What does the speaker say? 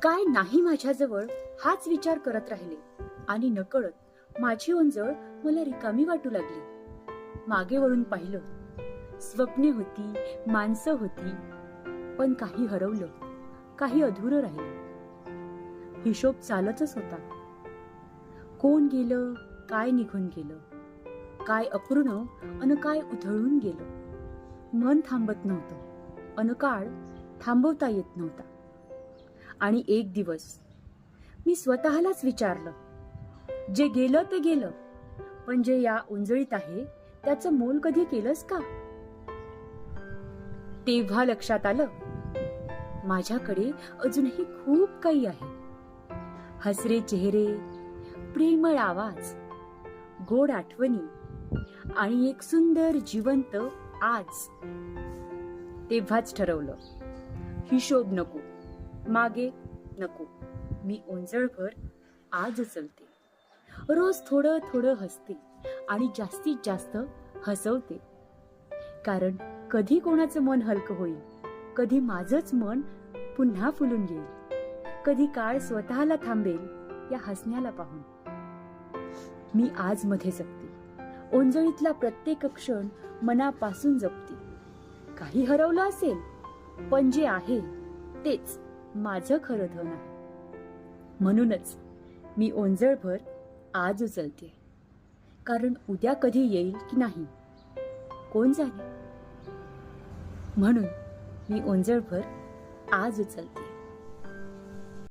काय नाही माझ्याजवळ हाच विचार करत राहिले आणि नकळत माझी ओंजळ मला रिकामी वाटू लागली. मागे वळून पाहिलं. स्वप्ने होती, माणसं होती, पण काही हरवलं, काही अधुरं राहिलं. हिशोब चालतच होता. कोण गेलं, काय निघून गेलं, काय अपूर्ण अन काय उधळून गेलं. मन थांबत नव्हतं अन काळ थांबवता येत नव्हता. आणि एक दिवस मी स्वतःलाच विचारलं, जे गेलं ते गेलं, पण जे या ओंजळीत आहे त्याचं मोल कधी केलंस का? तेव्हा लक्षात आलं, माझ्याकडे अजूनही खूप काही आहे. हसरे चेहरे, प्रेमळ आवाज, गोड आठवणी आणि एक सुंदर जिवंत आज. तेव्हाच ठरवलं, हिशोब नको, मागे नको. मी ओंजळभर आज उचलते. रोज थोडं थोडं हसते आणि जास्तीत जास्त हसवते. कारण कधी कोणाचं मन हलकं होईल, कधी माझंच मन पुन्हा फुलून येईल, कधी काळ स्वतःला थांबेल या हसण्याला पाहून. मी आज मध्ये जगते. ओंजळीतला प्रत्येक क्षण मनापासून जपते. काही हरवलं असेल, पण जे आहे तेच माझं खरं धन आहे. म्हणूनच मी ओंजळभर आज उचलते. कारण उद्या कधी येईल की नाही कोण जाणे. म्हणून मी ओंजळभर आज उचलते.